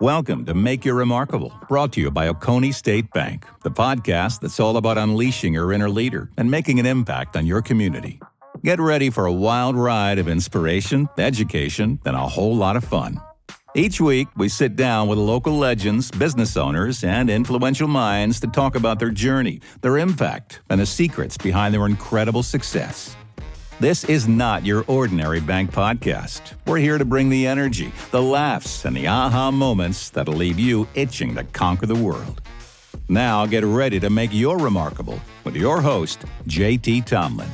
Welcome to Make You Remarkable, brought to you by Oconee State Bank, the podcast that's all about unleashing your inner leader and making an impact on your community. Get ready for a wild ride of inspiration, education, and a whole lot of fun. Each week, we sit down with local legends, business owners, and influential minds to talk about their journey, their impact, and the secrets behind their incredible success. This is not your ordinary bank podcast. We're here to bring the energy, the laughs, and the aha moments that'll leave you itching to conquer the world. Now get ready to make your remarkable with your host, JT Tomlin.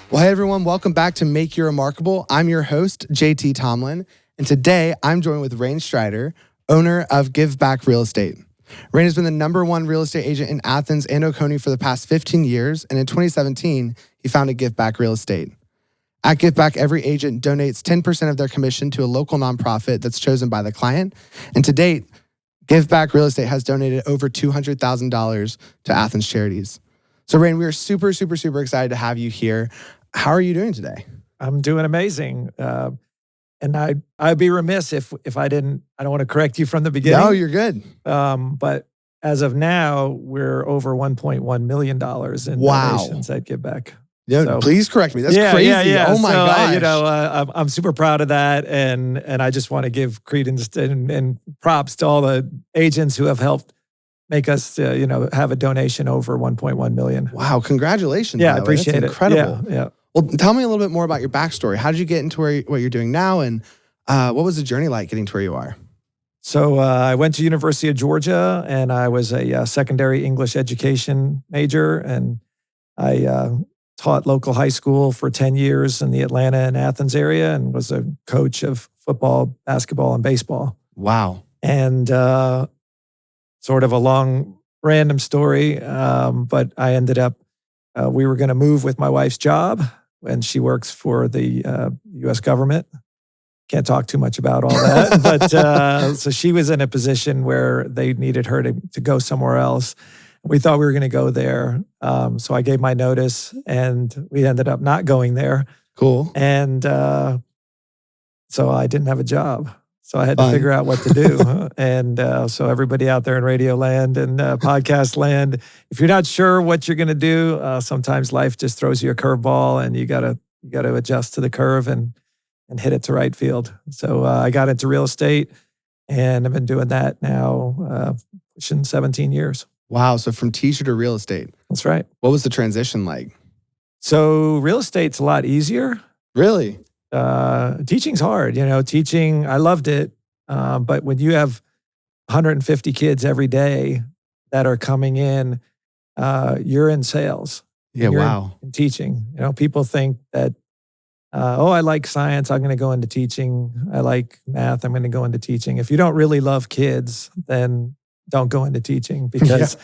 Well, hey everyone, welcome back to Make You Remarkable. I'm your host, JT Tomlin, and today I'm joined with Reign Streiter, owner of Give Back Real Estate. Reign has been the #1 real estate agent in Athens and Oconee for the past 15 years, and in 2017, he founded Give Back Real Estate. At Give Back, every agent donates 10% of their commission to a local nonprofit that's chosen by the client, and to date, Give Back Real Estate has donated over $200,000 to Athens charities. So Reign, we are super excited to have you here. How are you doing today? I'm doing amazing. And I'd be remiss if I don't want to correct you from the beginning. No, you're good. But as of now, we're over $1.1 million in donations at Give Back. Yeah, so, please correct me. That's crazy. Yeah. Oh my gosh. I'm super proud of that. And I just want to give credence and props to all the agents who have helped make us, have a donation over 1.1 million. Wow. Congratulations. Yeah, I appreciate it. That's incredible. Yeah. Well, tell me a little bit more about your backstory. How did you get into what you're doing now? And what was the journey like getting to where you are? So I went to University of Georgia, and I was a secondary English education major. And I taught local high school for 10 years in the Atlanta and Athens area, and was a coach of football, basketball, and baseball. Wow. And sort of a long, random story, but I ended up, we were going to move with my wife's job, and she works for the U.S. government. Can't talk too much about all that. But so she was in a position where they needed her to go somewhere else. We thought we were going to go there. So I gave my notice, and we ended up not going there. Cool. And so I didn't have a job. So I had to figure out what to do. And so everybody out there in radio land and podcast land, if you're not sure what you're going to do, sometimes life just throws you a curveball, and you got to adjust to the curve and hit it to right field. So I got into real estate, and I've been doing that now pushing 17 years. Wow. So from teacher to real estate. That's right. What was the transition like? So real estate's a lot easier. Really? Teaching's hard. Teaching, I loved it. But when you have 150 kids every day that are coming in, you're in sales. Yeah, wow. In teaching. People think that, I like science, I'm going to go into teaching. I like math, I'm going to go into teaching. If you don't really love kids, then don't go into teaching, because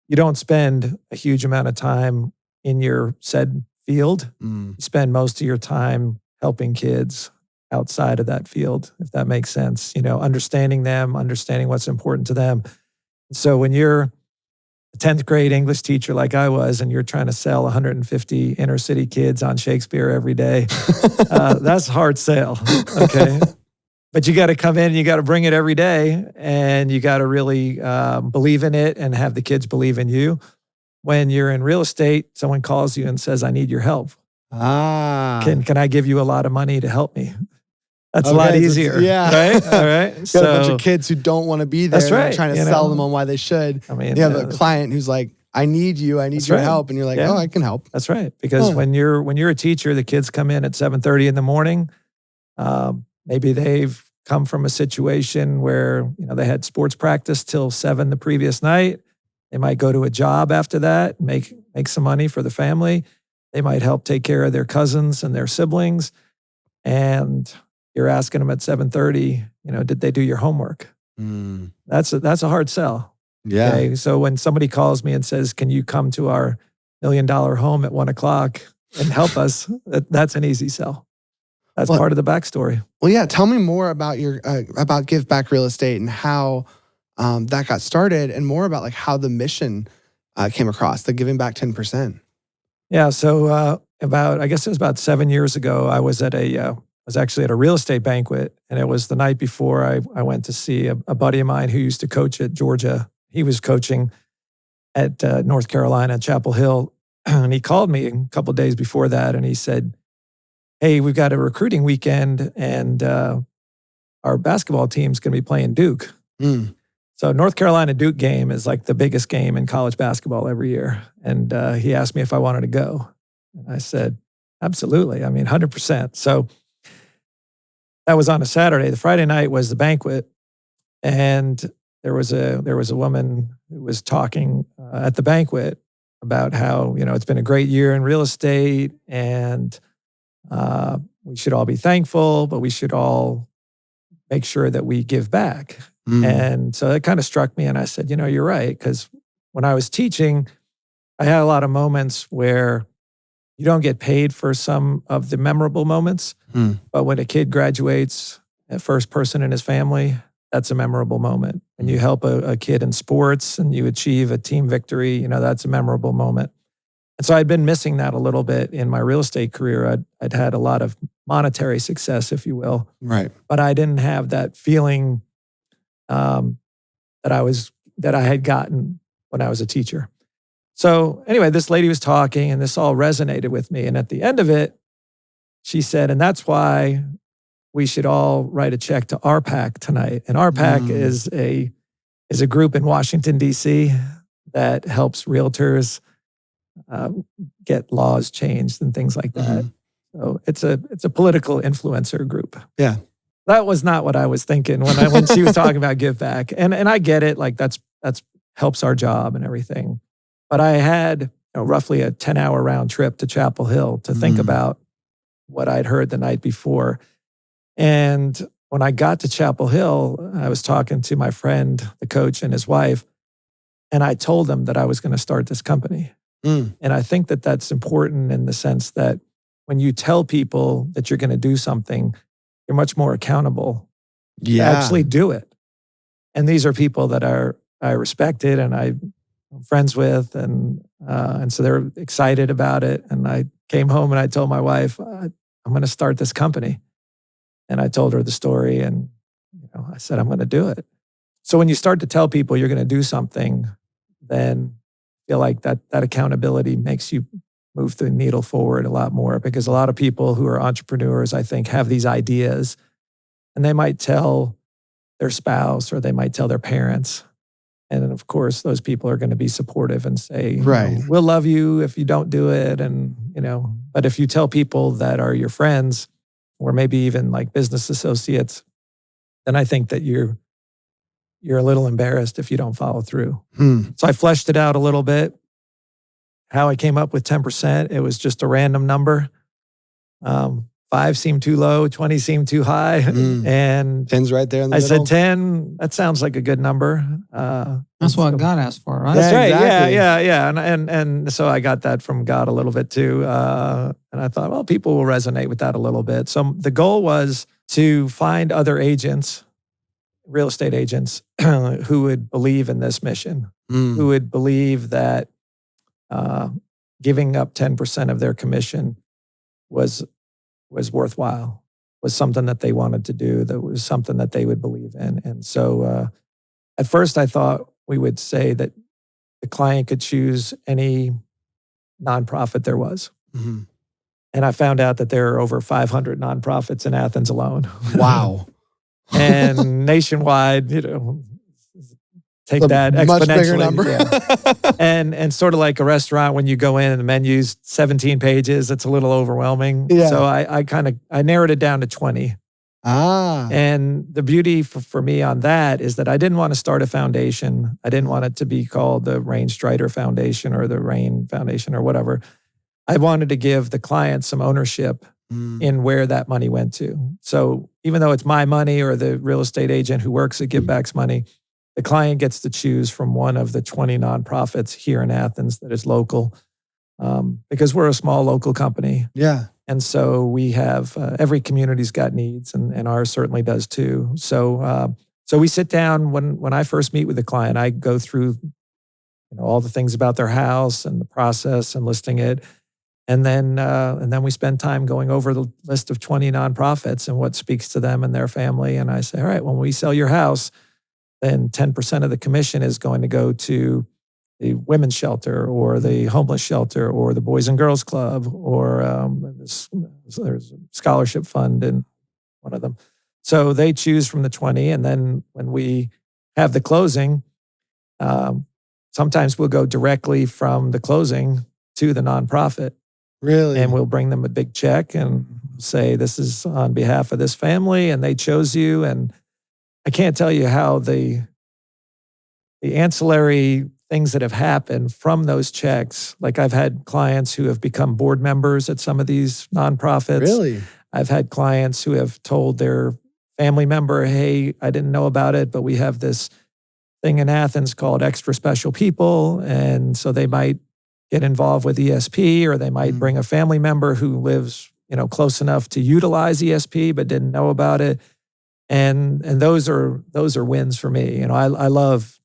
you don't spend a huge amount of time in your said field. You spend most of your time helping kids outside of that field, if that makes sense. Understanding them, understanding what's important to them. So when you're a 10th grade English teacher like I was, and you're trying to sell 150 inner city kids on Shakespeare every day, that's a hard sell, okay? But you got to come in and you got to bring it every day, and you got to really believe in it and have the kids believe in you. When you're in real estate, someone calls you and says, I need your help. Can I give you a lot of money to help me? That's a lot easier. Yeah. Right? All right. So, got a bunch of kids who don't want to be there. That's right. And trying to sell them on why they should. I mean, you have a client who's like, I need you. I need your help. And you're like, I can help. That's right. Because when you're a teacher, the kids come in at 7:30 in the morning. Maybe they've come from a situation where, they had sports practice till 7 the previous night. They might go to a job after that, make some money for the family. They might help take care of their cousins and their siblings. And you're asking them at 7:30, did they do your homework? That's a hard sell. Yeah. Okay? So when somebody calls me and says, can you come to our $1 million home at 1:00 and help us? That's an easy sell. That's part of the backstory. Well, yeah. Tell me more about about Give Back Real Estate and how that got started, and more about how the mission came across, the giving back 10%. Yeah. So I guess it was about 7 years ago, I was at a was actually at a real estate banquet, and it was the night before I went to see a buddy of mine who used to coach at Georgia. He was coaching at North Carolina, Chapel Hill, and he called me a couple of days before that, and he said, "Hey, we've got a recruiting weekend, and our basketball team's going to be playing Duke." So North Carolina Duke game is like the biggest game in college basketball every year. And he asked me if I wanted to go. And I said, absolutely. I mean, 100%. So that was on a Saturday. The Friday night was the banquet. And there was a woman who was talking at the banquet about how, it's been a great year in real estate, and we should all be thankful, but we should all make sure that we give back. And so that kind of struck me, and I said, you're right, because when I was teaching, I had a lot of moments where you don't get paid for some of the memorable moments, but when a kid graduates, a first person in his family, that's a memorable moment. And you help a kid in sports and you achieve a team victory, that's a memorable moment. And so I'd been missing that a little bit in my real estate career. I'd had a lot of monetary success, if you will. Right. But I didn't have that feeling that I had gotten when I was a teacher. So anyway, this lady was talking, and this all resonated with me. And at the end of it, she said, and that's why we should all write a check to RPAC tonight. And RPAC is a group in Washington, D.C. that helps realtors get laws changed and things like that. So it's a political influencer group. Yeah. That was not what I was thinking when she was talking about give back. And I get it, like that's helps our job and everything. But I had roughly a 10-hour round trip to Chapel Hill to think about what I'd heard the night before. And when I got to Chapel Hill, I was talking to my friend, the coach, and his wife, and I told them that I was going to start this company. And I think that that's important in the sense that when you tell people that you're going to do something, you're much more accountable to actually do it. And these are people that I respected and I'm friends with, and so they're excited about it. And I came home and I told my wife, I'm going to start this company. And I told her the story, and I said, I'm going to do it. So when you start to tell people you're going to do something, then I feel like that accountability makes you move the needle forward a lot more, because a lot of people who are entrepreneurs, I think, have these ideas, and they might tell their spouse or they might tell their parents. And then, of course, those people are going to be supportive and say, we'll love you if you don't do it. And, but if you tell people that are your friends or maybe even like business associates, then I think that you're a little embarrassed if you don't follow through. So I fleshed it out a little bit. How I came up with 10%, it was just a random number. 5 seemed too low, 20 seemed too high. And 10's right there in the I middle. said 10, that sounds like a good number. That's what God asked for, right? That's right. Exactly. Yeah. And so I got that from God a little bit too. And I thought, well, people will resonate with that a little bit. So the goal was to find other agents, real estate agents, who would believe in this mission, who would believe that giving up 10% of their commission was worthwhile, was something that they wanted to do, that was something that they would believe in. And so at first I thought we would say that the client could choose any nonprofit there was. And I found out that there are over 500 nonprofits in Athens alone. Wow. And nationwide, take that exponentially. Much bigger number. Yeah. And sort of like a restaurant, when you go in and the menu's 17 pages, it's a little overwhelming. Yeah. So I narrowed it down to 20. And the beauty for me on that is that I didn't want to start a foundation. I didn't want it to be called the Reign Streiter Foundation or the Reign Foundation or whatever. I wanted to give the client some ownership in where that money went to. So even though it's my money or the real estate agent who works at Give Back's money, the client gets to choose from one of the 20 nonprofits here in Athens that is local, because we're a small local company. Yeah. And so we have, every community's got needs, and ours certainly does too. So we sit down, when I first meet with the client, I go through all the things about their house and the process and listing it. And then we spend time going over the list of 20 nonprofits and what speaks to them and their family. And I say, all right, when we sell your house, then 10% of the commission is going to go to the women's shelter or the homeless shelter or the Boys and Girls Club or there's a scholarship fund in one of them. So they choose from the 20. And then when we have the closing, sometimes we'll go directly from the closing to the nonprofit. Really? And we'll bring them a big check and say, this is on behalf of this family and they chose you. And I can't tell you how the ancillary things that have happened from those checks. Like I've had clients who have become board members at some of these nonprofits. Really? I've had clients who have told their family member, hey, I didn't know about it, but we have this thing in Athens called Extra Special People. And so they might get involved with ESP, or they might bring a family member who lives, close enough to utilize ESP, but didn't know about it. And those are wins for me. I love,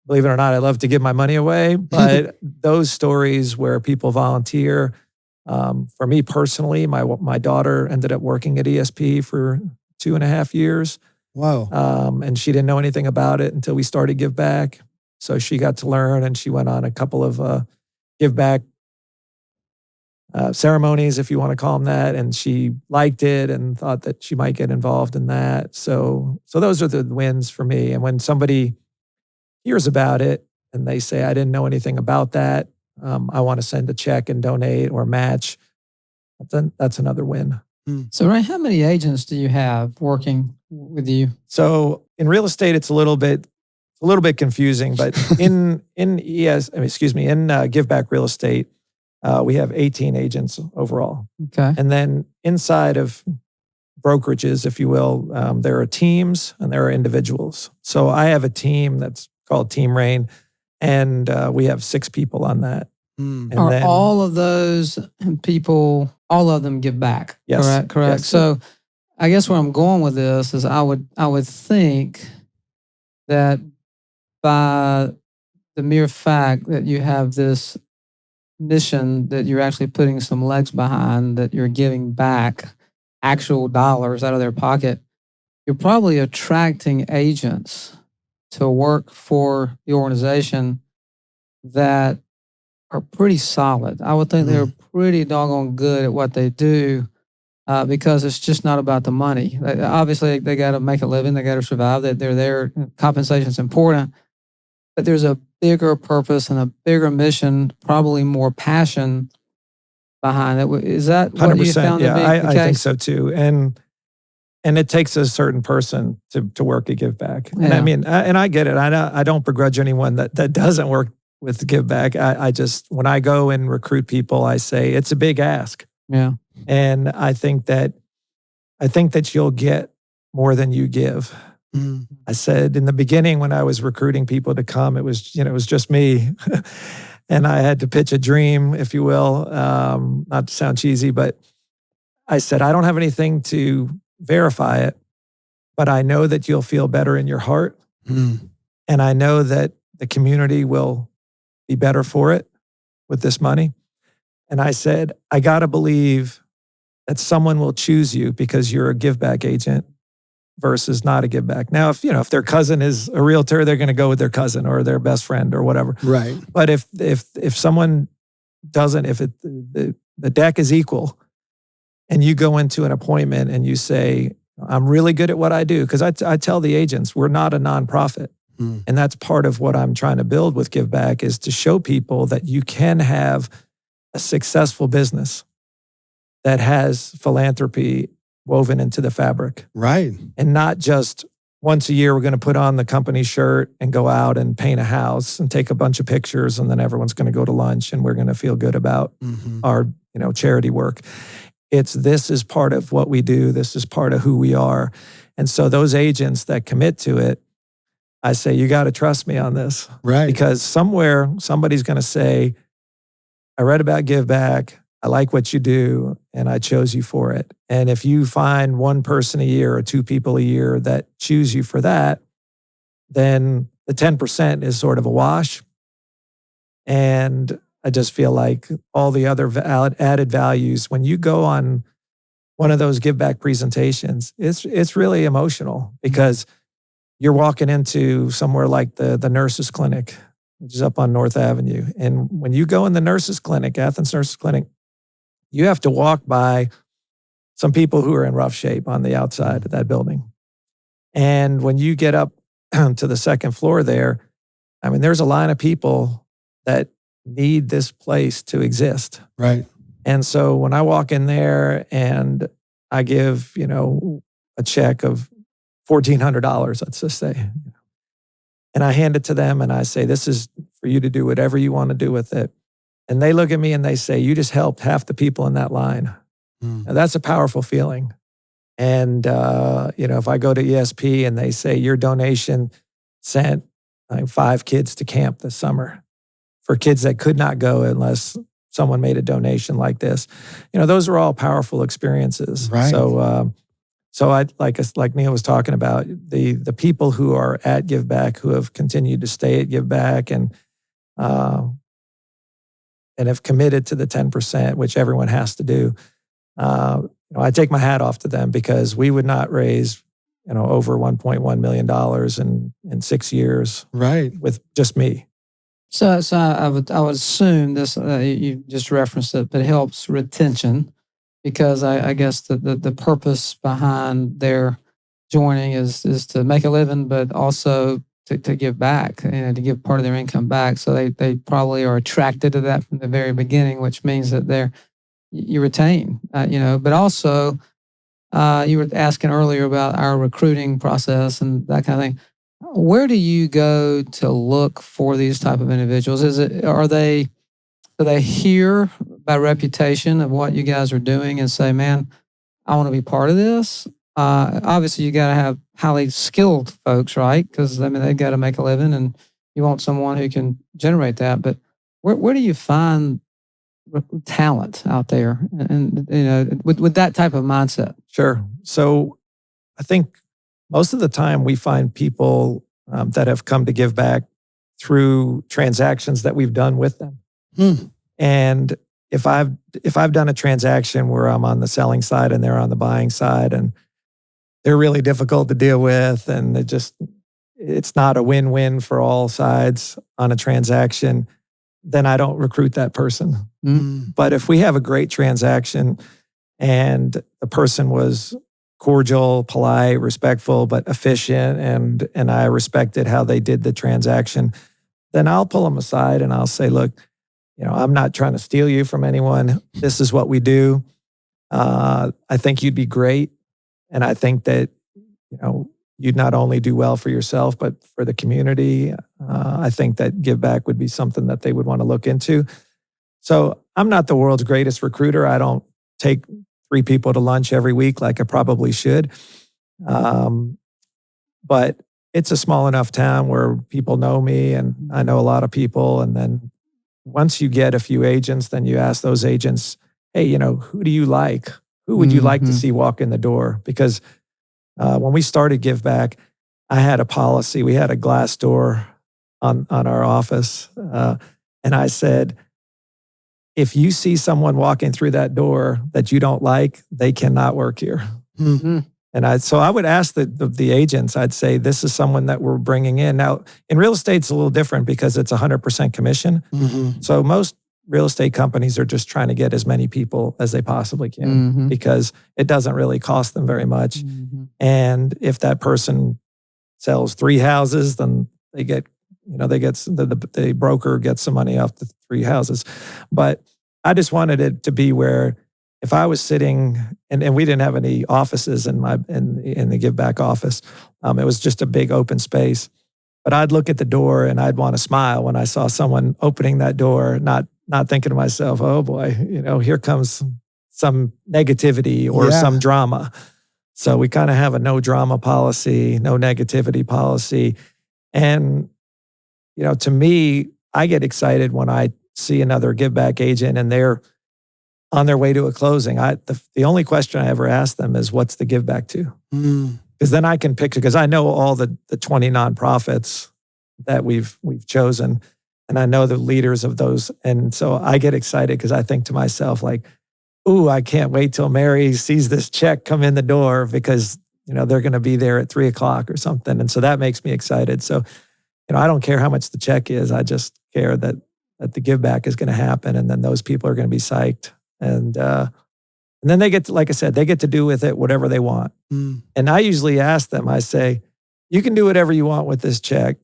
believe it or not, I love to give my money away, but those stories where people volunteer, for me personally, my daughter ended up working at ESP for 2.5 years. Wow. And she didn't know anything about it until we started Give Back. So she got to learn, and she went on a couple of Give Back ceremonies, if you want to call them that, and she liked it and thought that she might get involved in that. So those are the wins for me. And when somebody hears about it and they say, I didn't know anything about that, I want to send a check and donate or match, that's another win. So, Ray, how many agents do you have working with you? So in real estate, it's a little bit confusing, but in Give Back Real Estate, we have 18 agents overall. Okay. And then inside of brokerages, if you will, there are teams and there are individuals. So I have a team that's called Team Reign, and we have 6 people on that. And Are then, all of those people, all of them give back? Yes. Correct. Yes. So I guess where I'm going with this is I would think that by the mere fact that you have this mission that you're actually putting some legs behind, that you're giving back actual dollars out of their pocket, you're probably attracting agents to work for the organization that are pretty solid. I would think they're pretty doggone good at what they do because it's just not about the money. Obviously, they got to make a living. They got to survive. They're there. Compensation is important. But there's a bigger purpose and a bigger mission, probably more passion behind it. Is that what 100%, you found to be the case? I think so too. And it takes a certain person to work at Give Back. And I mean, I get it. I don't begrudge anyone that doesn't work with Give Back. I just, when I go and recruit people, I say it's a big ask. Yeah. And I think that you'll get more than you give. I said in the beginning when I was recruiting people to come, it was just me. And I had to pitch a dream, if you will, not to sound cheesy, but I said, I don't have anything to verify it, but I know that you'll feel better in your heart. And I know that the community will be better for it with this money. And I said, I got to believe that someone will choose you because you're a Give Back agent versus not a Give Back. Now, if their cousin is a realtor, they're going to go with their cousin or their best friend or whatever. Right. But if someone doesn't, if the deck is equal and you go into an appointment and you say, I'm really good at what I do, because I tell the agents, we're not a nonprofit. And that's part of what I'm trying to build with Give Back, is to show people that you can have a successful business that has philanthropy woven into the fabric. Right. And not just once a year, we're going to put on the company shirt and go out and paint a house and take a bunch of pictures, and then everyone's going to go to lunch and we're going to feel good about our charity work. This is part of what we do. This is part of who we are. And so those agents that commit to it, I say, you got to trust me on this. Right. Because somewhere somebody's going to say, I read about Give Back. I like what you do, and I chose you for it. And if you find one person a year or 2 people a year that choose you for that, then the 10% is sort of a wash. And I just feel like all the other added values, when you go on one of those Give Back presentations, it's really emotional because you're walking into somewhere like the nurses clinic, which is up on North Avenue. And when you go in the nurses clinic, Athens Nurses Clinic, you have to walk by some people who are in rough shape on the outside of that building. And when you get up to the second floor there, I mean, there's a line of people that need this place to exist. Right. And so when I walk in there and I give, a check of $1,400, let's just say, and I hand it to them and I say, this is for you to do whatever you want to do with it. And they look at me and they say, you just helped half the people in that line. Now, that's a powerful feeling. And, if I go to ESP and they say your donation sent 5 kids to camp this summer for kids that could not go unless someone made a donation like this, those are all powerful experiences. Right. So I like Neil was talking about, the people who are at Give Back, who have continued to stay at Give Back and have committed to the 10%, which everyone has to do. I take my hat off to them because we would not raise, over $1.1 million in 6 years, right, with just me. So I would assume this. You just referenced it, but it helps retention because I guess the purpose behind their joining is to make a living, but also to give back, to give part of their income back. So they probably are attracted to that from the very beginning, which means that you retain, but also you were asking earlier about our recruiting process and that kind of thing. Where do you go to look for these type of individuals? Do they hear by reputation of what you guys are doing and say, man, I want to be part of this? Obviously you got to have highly skilled folks, right? Because they've got to make a living and you want someone who can generate that. But where do you find talent out there and with that type of mindset? Sure. So I think most of the time we find people that have come to Give Back through transactions that we've done with them. And if I've done a transaction where I'm on the selling side and they're on the buying side and they're really difficult to deal with and it's not a win-win for all sides on a transaction, then I don't recruit that person. But if we have a great transaction and the person was cordial, polite, respectful, but efficient, and I respected how they did the transaction, then I'll pull them aside and I'll say, look, I'm not trying to steal you from anyone. This is what we do. I think you'd be great. And I think that, you'd not only do well for yourself, but for the community. I think that Give Back would be something that they would want to look into. So I'm not the world's greatest recruiter. I don't take 3 people to lunch every week like I probably should. But it's a small enough town where people know me and I know a lot of people. And then once you get a few agents, then you ask those agents, hey, who do you like? Who would you like to see walk in the door? Because when we started Give Back, I had a policy. We had a glass door on our office. And I said, if you see someone walking through that door that you don't like, they cannot work here. And so I would ask the agents, I'd say, this is someone that we're bringing in. Now, in real estate, it's a little different because it's 100% commission. So most real estate companies are just trying to get as many people as they possibly can because it doesn't really cost them very much. And if that person sells 3 houses, then they get, the broker gets some money off the 3 houses. But I just wanted it to be where if I was sitting, and we didn't have any offices in the Give Back office, it was just a big open space. But I'd look at the door and I'd want to smile when I saw someone opening that door, not thinking to myself, oh boy, here comes some negativity or some drama. So we kind of have a no drama policy, no negativity policy. And, to me, I get excited when I see another Give Back agent and they're on their way to a closing. The only question I ever ask them is, what's the give back to? Because then I can pick, because I know all the 20 nonprofits that we've chosen. and I know the leaders of those. And so I get excited because I think to myself, like, ooh, I can't wait till Mary sees this check come in the door because, they're going to be there at 3:00 or something. And so that makes me excited. So, I don't care how much the check is. I just care that the give back is going to happen. And then those people are going to be psyched. And then they get to, like I said, they get to do with it whatever they want. Mm. And I usually ask them, I say, you can do whatever you want with this check,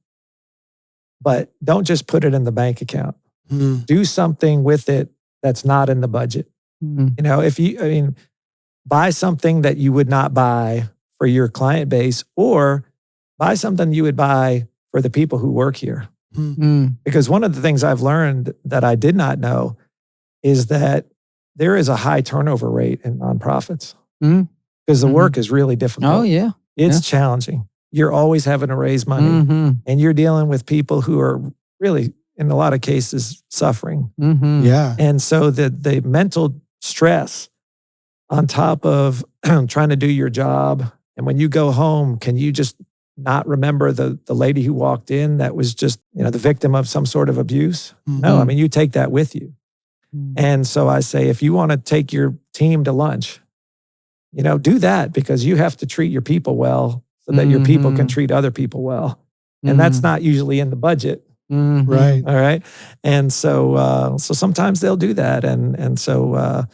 but don't just put it in the bank account. Mm. Do something with it that's not in the budget. Mm. Buy something that you would not buy for your client base, or buy something you would buy for the people who work here. Mm. Because one of the things I've learned that I did not know is that there is a high turnover rate in nonprofits because the work is really difficult. Oh, yeah. It's challenging. You're always having to raise money and you're dealing with people who are really, in a lot of cases, suffering. Yeah. And so the mental stress on top of trying to do your job. And when you go home, can you just not remember the lady who walked in that was just, the victim of some sort of abuse? No, you take that with you. And so I say, if you want to take your team to lunch, do that because you have to treat your people well so that your people can treat other people well. And that's not usually in the budget. Right. All right. And so sometimes they'll do that. And so,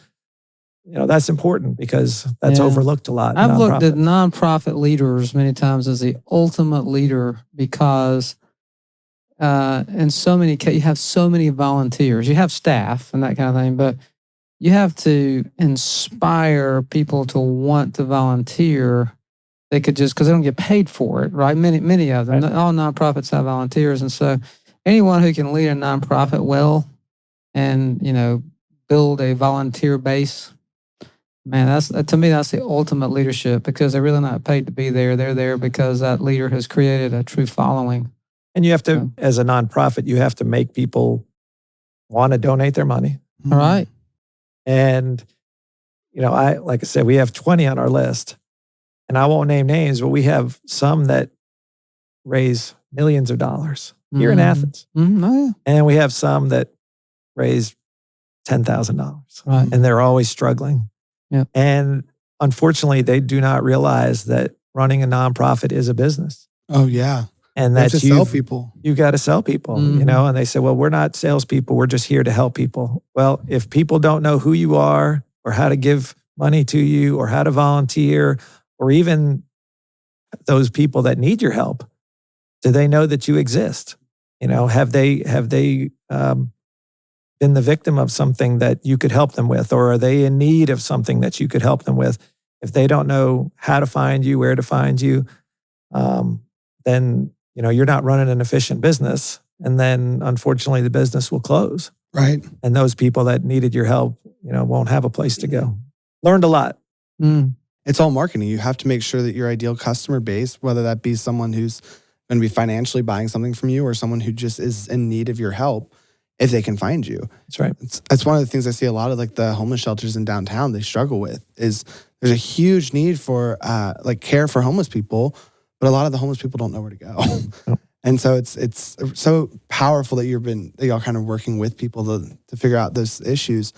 that's important because that's overlooked a lot. I've looked at nonprofit leaders many times as the ultimate leader because in so many cases, you have so many volunteers. You have staff and that kind of thing, but you have to inspire people to want to volunteer. They could just, because they don't get paid for it, right? Many of them. Right. All nonprofits have volunteers. And so anyone who can lead a nonprofit well and, build a volunteer base, man, to me, that's the ultimate leadership because they're really not paid to be there. They're there because that leader has created a true following. And you have to, as a nonprofit, you have to make people want to donate their money. All right. And, like I said, we have 20 on our list. And I won't name names, but we have some that raise millions of dollars here in Athens. Oh, yeah. And we have some that raise $10,000. Right. And they're always struggling. Yeah. And unfortunately, they do not realize that running a nonprofit is a business. Oh, yeah. And that that you sell people. You got to sell people, and they say, well, we're not salespeople. We're just here to help people. Well, if people don't know who you are or how to give money to you or how to volunteer or even those people that need your help, do they know that you exist? Have they been the victim of something that you could help them with, or are they in need of something that you could help them with? If they don't know how to find you, where to find you, then you're not running an efficient business. And then unfortunately the business will close. Right. And those people that needed your help, won't have a place to go. Learned a lot. It's all marketing. You have to make sure that your ideal customer base, whether that be someone who's going to be financially buying something from you or someone who just is in need of your help, if they can find you. That's right. It's one of the things I see a lot of like the homeless shelters in downtown, they struggle with is there's a huge need for care for homeless people, but a lot of the homeless people don't know where to go. And so it's so powerful that y'all kind of working with people to figure out those issues.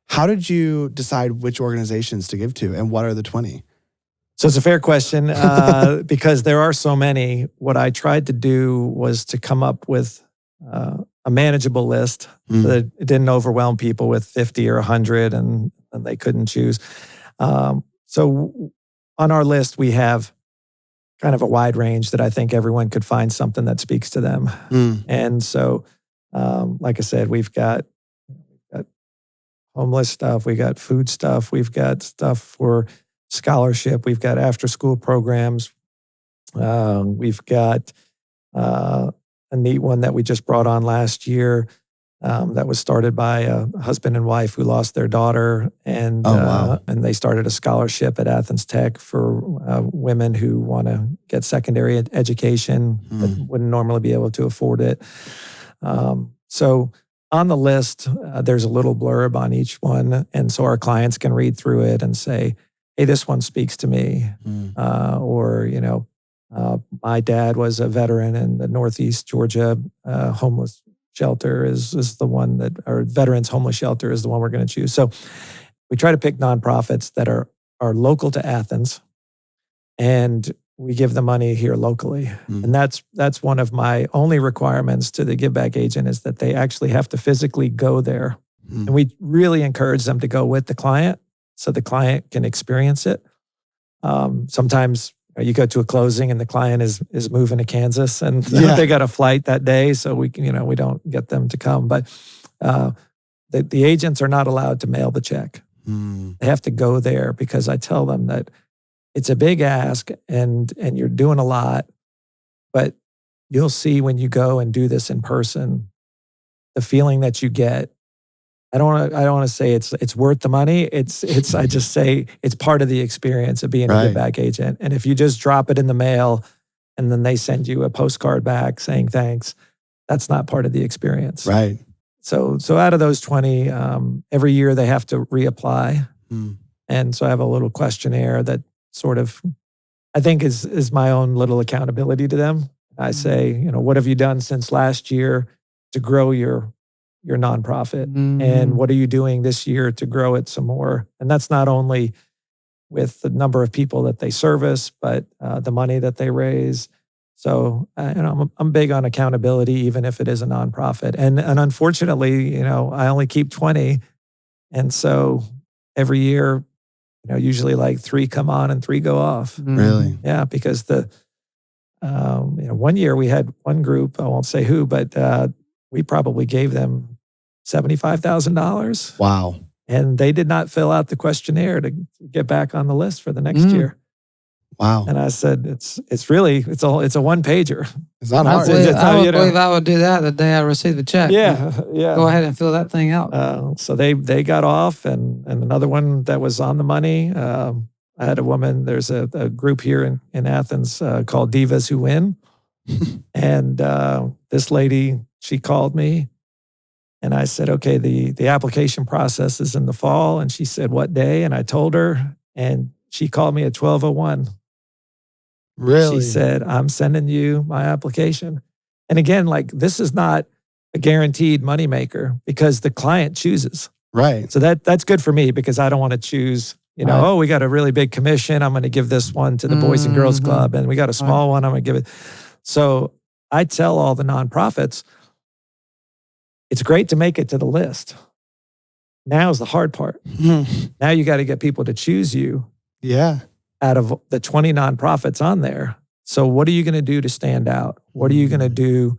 How did you decide which organizations to give to and what are the 20? So it's a fair question because there are so many. What I tried to do was to come up with a manageable list so that it didn't overwhelm people with 50 or 100 and they couldn't choose. So on our list, we have kind of a wide range that I think everyone could find something that speaks to them. And so, like I said, we've got homeless stuff, we got food stuff, we've got stuff for scholarship, we've got after-school programs, we've got a neat one that we just brought on last year that was started by a husband and wife who lost their daughter, and and they started a scholarship at Athens Tech for women who want to get secondary education that wouldn't normally be able to afford it. So on the list, there's a little blurb on each one, and so our clients can read through it and say, "Hey, this one speaks to me," or my dad was a veteran in the Northeast Georgia homeless shelter is the one that, or Veterans Homeless Shelter is the one we're going to choose. So we try to pick nonprofits that are local to Athens, and we give the money here locally. And that's one of my only requirements to the Give Back agent, is that they actually have to physically go there. And we really encourage them to go with the client so the client can experience it. Sometimes you go to a closing and the client is moving to Kansas and they got a flight that day, so we don't get them to come. But the agents are not allowed to mail the check. They have to go there, because I tell them that it's a big ask and you're doing a lot, but you'll see when you go and do this in person, the feeling that you get. I don't want to say it's worth the money. I just say it's part of the experience of being a Give Back agent. And if you just drop it in the mail and then they send you a postcard back saying thanks, that's not part of the experience. Right. So out of those 20, every year they have to reapply. And so I have a little questionnaire that sort of, I think is my own little accountability to them. I say, what have you done since last year to grow your nonprofit? And what are you doing this year to grow it some more? And that's not only with the number of people that they service, but the money that they raise. So I'm big on accountability, even if it is a nonprofit. And unfortunately, I only keep 20. And so every year, usually like 3 come on and 3 go off. Really? Yeah, because one year we had one group, I won't say who, but we probably gave them $75,000. Wow. And they did not fill out the questionnaire to get back on the list for the next year. Wow. And I said, it's a one pager. It's not hard. I would believe I would do that the day I received the check. Yeah. Go ahead and fill that thing out. So they got off, and another one that was on the money. I had a woman, there's a group here in Athens called Divas Who Win. And this lady, she called me and I said, okay, the application process is in the fall. And she said, what day? And I told her, and she called me at 12:01. Really? She said, I'm sending you my application. And again, this is not a guaranteed moneymaker, because the client chooses. Right. So that's good for me, because I don't want to choose, oh, we got a really big commission, I'm going to give this one to the Boys and Girls Club. And we got a small one, I'm going to give it. So I tell all the nonprofits, it's great to make it to the list. Now is the hard part. Now you got to get people to choose you. Yeah. Out of the 20 nonprofits on there. So what are you going to do to stand out? What are you going to do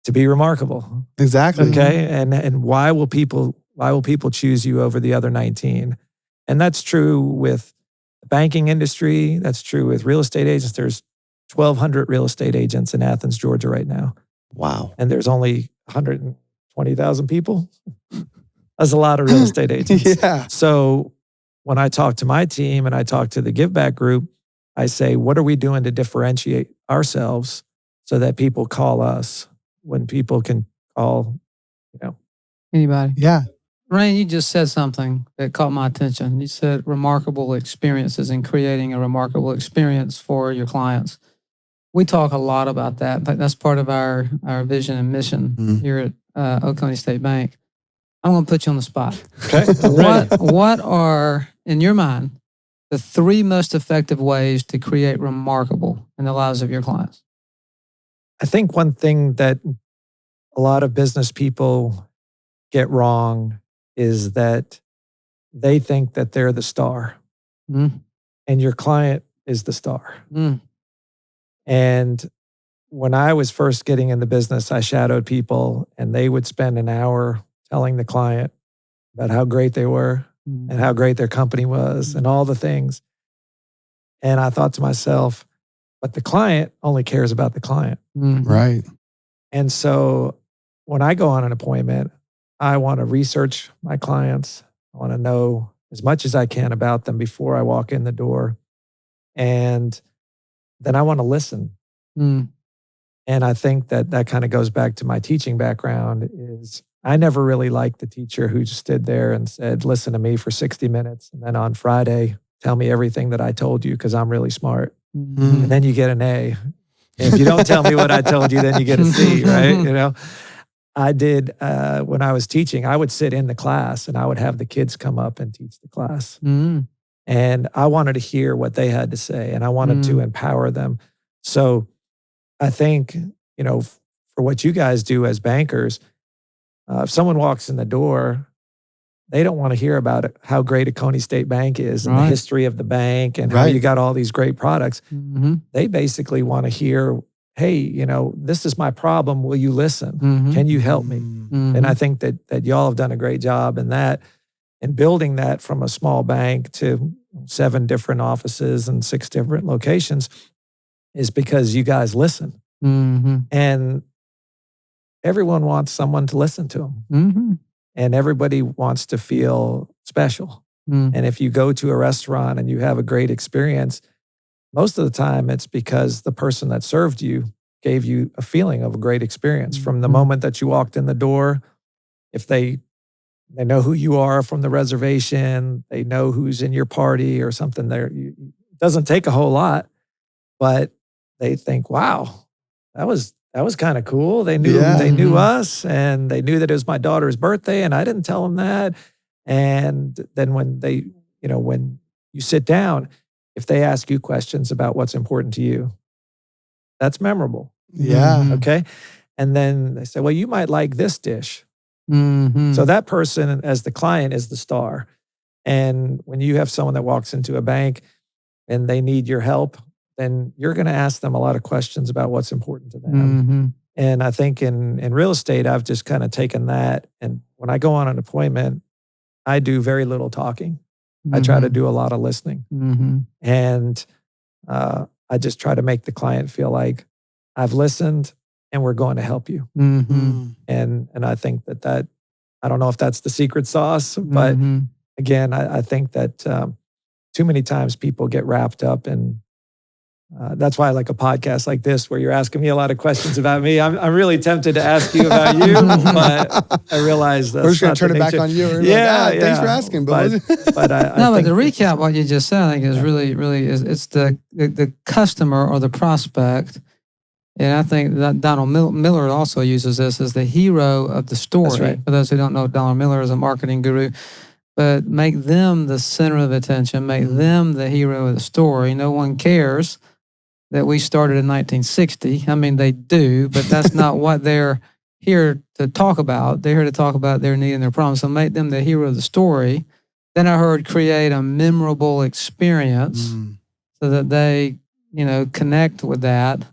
to be remarkable? Exactly. Okay. And why will people choose you over the other 19? And that's true with the banking industry. That's true with real estate agents. There's 1,200 real estate agents in Athens, Georgia right now. Wow. And there's only 120,000 people. That's a lot of real estate agents. Yeah. So when I talk to my team and I talk to the Give Back group, I say, what are we doing to differentiate ourselves so that people call us when people can call, Anybody? Yeah. Reign, you just said something that caught my attention. You said remarkable experiences and creating a remarkable experience for your clients. We talk a lot about that. In fact, that's part of our vision and mission here at Oconee State Bank. I'm going to put you on the spot. Okay. What are, in your mind, the 3 most effective ways to create remarkable in the lives of your clients? I think one thing that a lot of business people get wrong is that they think that they're the star and your client is the star. And when I was first getting in the business, I shadowed people and they would spend an hour telling the client about how great they were and how great their company was and all the things. And I thought to myself, but the client only cares about the client. Right. And so when I go on an appointment, I want to research my clients. I want to know as much as I can about them before I walk in the door. And then I want to listen. And I think that kind of goes back to my teaching background. Is I never really liked the teacher who just stood there and said, listen to me for 60 minutes. And then on Friday, tell me everything that I told you because I'm really smart. And then you get an A. If you don't tell me what I told you, then you get a C, right? I did when I was teaching, I would sit in the class and I would have the kids come up and teach the class. Mm. And I wanted to hear what they had to say and I wanted to empower them. So I think, for what you guys do as bankers, if someone walks in the door, they don't want to hear about it, how great Oconee State Bank is and the history of the bank and how you got all these great products. Mm-hmm. They basically want to hear, hey, this is my problem. Will you listen? Mm-hmm. Can you help me? Mm-hmm. And I think that y'all have done a great job in that and building that from a small bank to 7 different offices and 6 different locations is because you guys listen. Mm-hmm. And everyone wants someone to listen to them. Mm-hmm. And everybody wants to feel special. Mm-hmm. And if you go to a restaurant and you have a great experience, most of the time it's because the person that served you gave you a feeling of a great experience. From the moment that you walked in the door, if they know who you are from the reservation, they know who's in your party or something there. It doesn't take a whole lot, but they think, wow, that was kind of cool. They knew us and they knew that it was my daughter's birthday and I didn't tell them that. And then when when you sit down, if they ask you questions about what's important to you, that's memorable. Yeah. Okay. And then they say, well, you might like this dish. Mm-hmm. So that person as the client is the star. And when you have someone that walks into a bank and they need your help, then you're going to ask them a lot of questions about what's important to them. Mm-hmm. And I think in real estate, I've just kind of taken that. And when I go on an appointment, I do very little talking. I try to do a lot of listening. Mm-hmm. And I just try to make the client feel like I've listened and we're going to help you. Mm-hmm. And I think that I don't know if that's the secret sauce, but again, I think that too many times people get wrapped up in. That's why I like a podcast like this, where you're asking me a lot of questions about me. I'm really tempted to ask you about you, but I realize that we're just gonna turn it back on you. Thanks for asking, but but to recap what you just said, I think is really it's the customer or the prospect. And I think that Donald Miller also uses this as the hero of the story. That's right. For those who don't know, Donald Miller is a marketing guru. But make them the center of attention, make them the hero of the story. No one cares that we started in 1960. I mean, they do, but that's not what they're here to talk about. They're here to talk about their need and their problem. So make them the hero of the story. Then I heard create a memorable experience so that they, connect with that.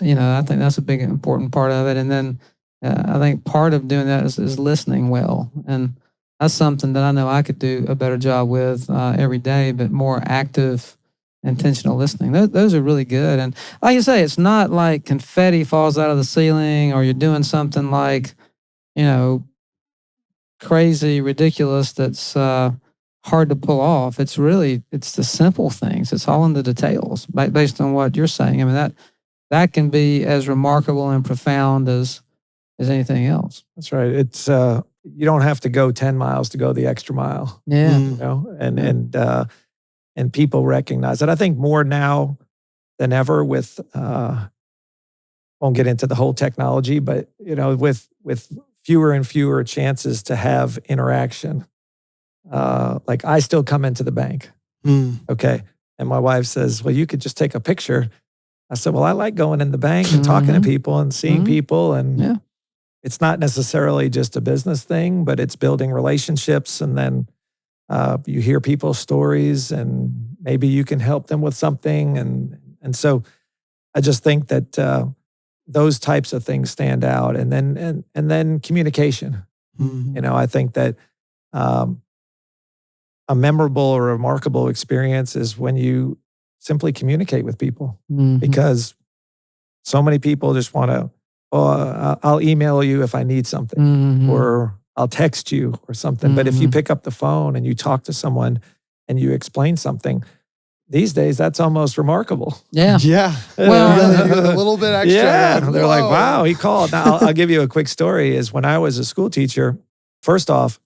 I think that's a big, important part of it. And then I think part of doing that is listening well. And that's something that I know I could do a better job with every day, but more active, intentional listening. Those are really good. And like you say, it's not like confetti falls out of the ceiling or you're doing something like, crazy, ridiculous that's hard to pull off. It's the simple things. It's all in the details based on what you're saying. I mean, that can be as remarkable and profound as anything else. That's right. It's you don't have to go 10 miles to go the extra mile. Yeah. And people recognize that. I think more now than ever with won't get into the whole technology, but with fewer and fewer chances to have interaction. Like I still come into the bank. Okay. And my wife says, well, you could just take a picture. I said, well, I like going in the bank and talking to people and seeing people. And it's not necessarily just a business thing, but it's building relationships. And then you hear people's stories and maybe you can help them with something. And so I just think that those types of things stand out. And then communication. I think that a memorable or remarkable experience is when you simply communicate with people, because so many people just want to, I'll email you if I need something, or I'll text you or something. But if you pick up the phone and you talk to someone and you explain something, these days that's almost remarkable. Yeah. Yeah. Well, a little bit extra. Yeah. They're like, wow, he called. Now, I'll give you a quick story. Is when I was a school teacher, first off,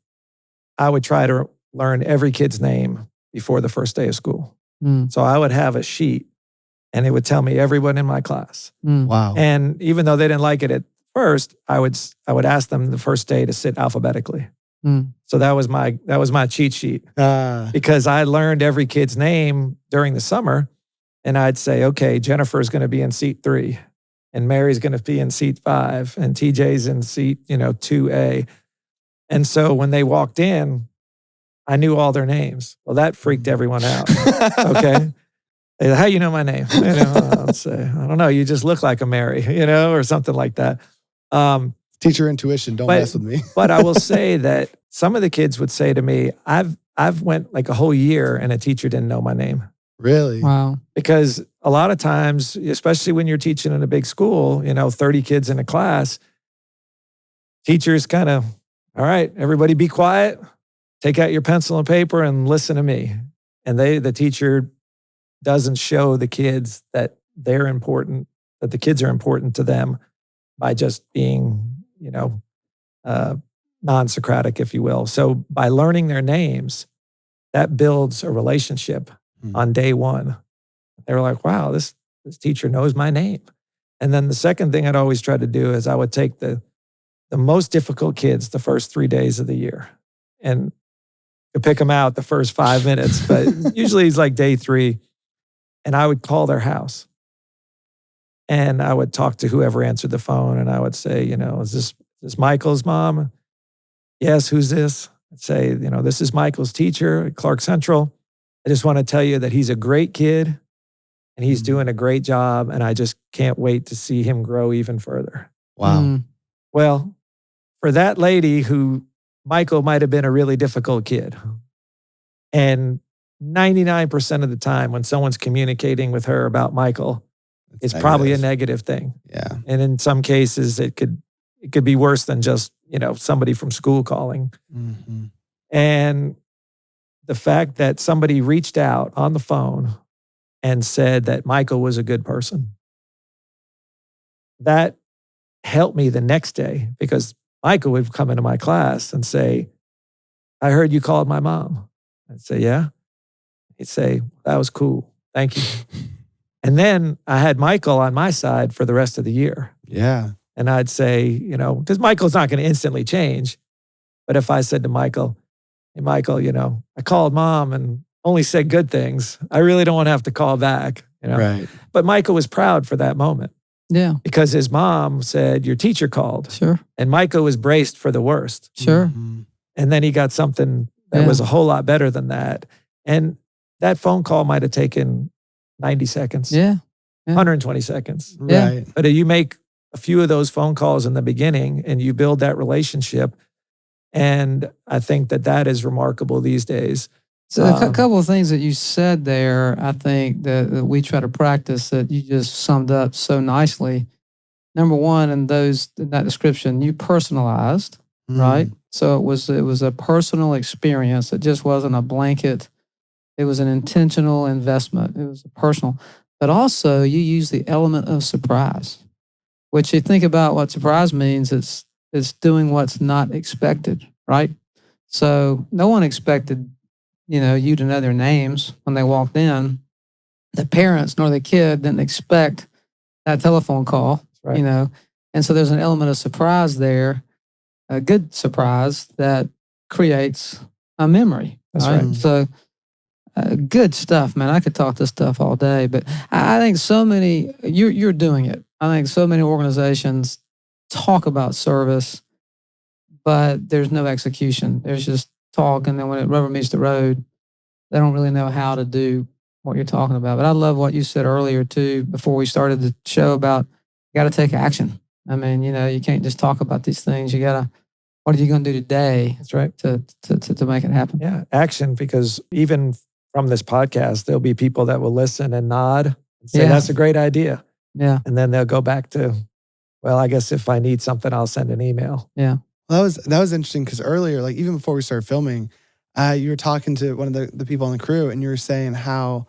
I would try to learn every kid's name before the first day of school. So I would have a sheet and it would tell me everyone in my class. Wow. And even though they didn't like it at first, I would ask them the first day to sit alphabetically. So that was my cheat sheet because I learned every kid's name during the summer, and I'd say, okay, Jennifer's going to be in seat 3, and Mary's going to be in seat 5, and TJ's in seat 2A. And so when they walked in, I knew all their names. Well, that freaked everyone out. Okay. How you know my name? I'd say, I don't know. You just look like a Mary, or something like that. Teacher intuition, don't mess with me. But I will say that some of the kids would say to me, I've went like a whole year and a teacher didn't know my name. Really? Wow. Because a lot of times, especially when you're teaching in a big school, 30 kids in a class, teachers kind of, all right, everybody be quiet, take out your pencil and paper and listen to me. And the teacher doesn't show the kids that they're important, that the kids are important to them by just being, non-Socratic, if you will. So by learning their names, that builds a relationship on day one. They were like, wow, this teacher knows my name. And then the second thing I'd always try to do is I would take the most difficult kids the first 3 days of the year and pick them out the first 5 minutes, but usually it's like day 3. And I would call their house and I would talk to whoever answered the phone. And I would say, is this Michael's mom? Yes. Who's this? I'd say, this is Michael's teacher at Clark Central. I just want to tell you that he's a great kid and he's doing a great job. And I just can't wait to see him grow even further. Wow. Well, for that lady who Michael might have been a really difficult kid. And 99% of the time when someone's communicating with her about Michael, it's probably a negative thing. Yeah. And in some cases, it could be worse than just, somebody from school calling. Mm-hmm. And the fact that somebody reached out on the phone and said that Michael was a good person, that helped me the next day because Michael would come into my class and say, I heard you called my mom. I'd say, yeah. He'd say, that was cool. Thank you. And then I had Michael on my side for the rest of the year. Yeah. And I'd say, because Michael's not going to instantly change. But if I said to Michael, hey, Michael, I called mom and only said good things. I really don't want to have to call back. Right. But Michael was proud for that moment. Yeah. Because his mom said, your teacher called. Sure. And Michael was braced for the worst. Sure. Mm-hmm. And then he got something that was a whole lot better than that. And that phone call might have taken 90 seconds. Yeah. 120 seconds. Yeah. Right. But you make a few of those phone calls in the beginning and you build that relationship. And I think that is remarkable these days. So a couple of things that you said there, I think that we try to practice that you just summed up so nicely. Number one, in that description, you personalized, right? So it was a personal experience. It just wasn't a blanket. It was an intentional investment. It was personal. But also you use the element of surprise, which you think about what surprise means. It's doing what's not expected, right? So no one expected, you to know their names when they walked in. The parents nor the kid didn't expect that telephone call, right. And so there's an element of surprise there, a good surprise that creates a memory. That's right. So good stuff, man. I could talk this stuff all day, but I think so many, you're doing it. I think so many organizations talk about service, but there's no execution. There's just talk, and then when it rubber meets the road, they don't really know how to do what you're talking about. But I love what you said earlier too, before we started the show, about you got to take action. I mean, you can't just talk about these things. You got to, what are you going to do today? That's right. To make it happen. Yeah, action, because even from this podcast, there'll be people that will listen and nod and say, that's a great idea. Yeah. And then they'll go back to, well, I guess if I need something, I'll send an email. Yeah. Well, that was interesting because earlier, like even before we started filming, you were talking to one of the people on the crew, and you were saying how